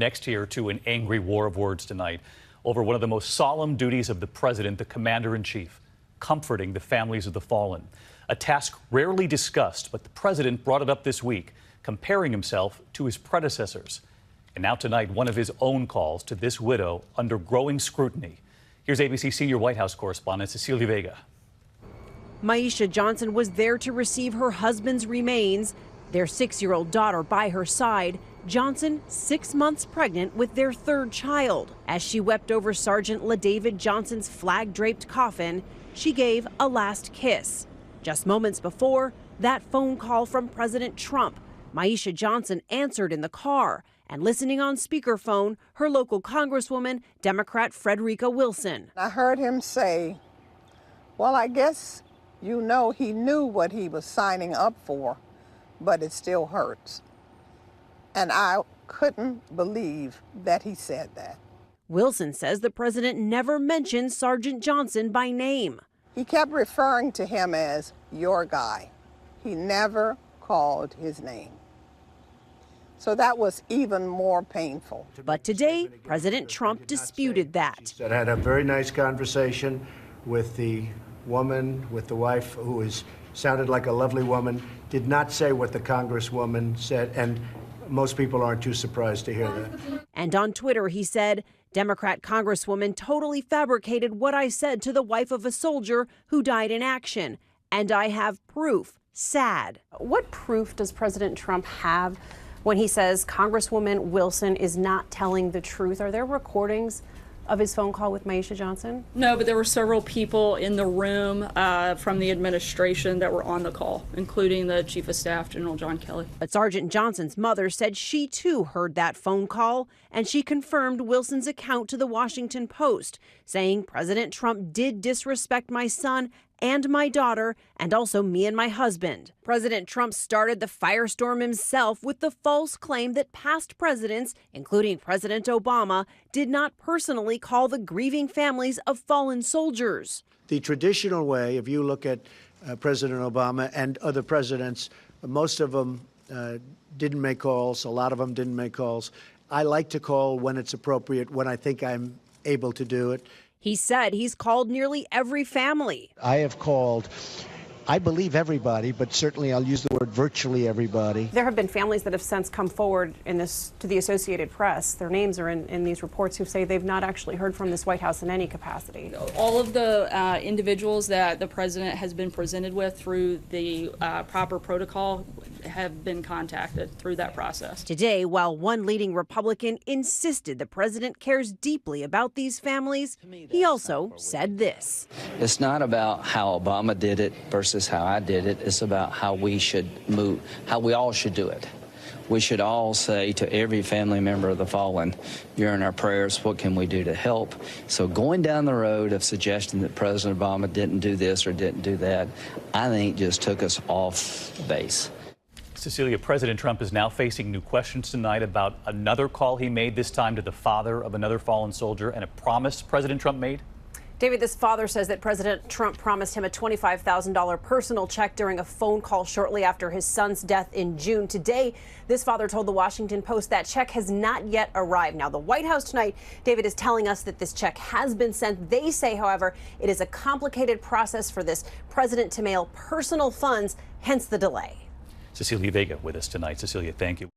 Next here to an angry war of words tonight over one of the most solemn duties of the president, the commander-in-chief, comforting the families of the fallen. A task rarely discussed, but the president brought it up this week, comparing himself to his predecessors. And now tonight, one of his own calls to this widow under growing scrutiny. Here's ABC senior White House correspondent Cecilia Vega. Maisha Johnson was there to receive her husband's remains, their 6-year-old daughter by her side. Johnson, 6 months pregnant with their third child. As she wept over Sergeant LaDavid Johnson's flag-draped coffin, she gave a last kiss. Just moments before, that phone call from President Trump. Maisha Johnson answered in the car, and listening on speakerphone, her local Congresswoman, Democrat Frederica Wilson. I heard him say, well, I guess you know he knew what he was signing up for, but it still hurts. And I couldn't believe that he said that. Wilson says the president never mentioned Sergeant Johnson by name. He kept referring to him as your guy. He never called his name. So that was even more painful. But today, President Trump disputed that. He said, I had a very nice conversation with the woman, with the wife, who sounded like a lovely woman, did not say what the Congresswoman said, and most people aren't too surprised to hear that. And on Twitter, he said, Democrat Congresswoman totally fabricated what I said to the wife of a soldier who died in action. And I have proof. Sad. What proof does President Trump have when he says Congresswoman Wilson is not telling the truth? Are there recordings of his phone call with Maisha Johnson? No, but there were several people in the room from the administration that were on the call, including the Chief of Staff, General John Kelly. But Sergeant Johnson's mother said she too heard that phone call, and she confirmed Wilson's account to the Washington Post, saying President Trump did disrespect my son and my daughter, and also me and my husband. President Trump started the firestorm himself with the false claim that past presidents, including President Obama, did not personally call the grieving families of fallen soldiers. The traditional way, if you look at President Obama and other presidents, most of them didn't make calls. A lot of them didn't make calls. I like to call when it's appropriate, when I think I'm able to do it. He said he's called nearly every family. I have called, I believe everybody, but certainly I'll use the word virtually everybody. There have been families that have since come forward in this to the Associated Press. Their names are in these reports who say they've not actually heard from this White House in any capacity. All of the individuals that the president has been presented with through the proper protocol have been contacted through that process. Today, while one leading Republican insisted the president cares deeply about these families, he also said this. It's not about how Obama did it versus how I did it. It's about how we should move, how we all should do it. We should all say to every family member of the fallen, you're in our prayers, what can we do to help? So going down the road of suggesting that President Obama didn't do this or didn't do that, I think just took us off base. Cecilia, President Trump is now facing new questions tonight about another call he made, this time to the father of another fallen soldier, and a promise President Trump made. David, this father says that President Trump promised him a $25,000 personal check during a phone call shortly after his son's death in June. Today, this father told the Washington Post that check has not yet arrived. Now, the White House tonight, David, is telling us that this check has been sent. They say, however, it is a complicated process for this president to mail personal funds, hence the delay. Cecilia Vega with us tonight. Cecilia, thank you.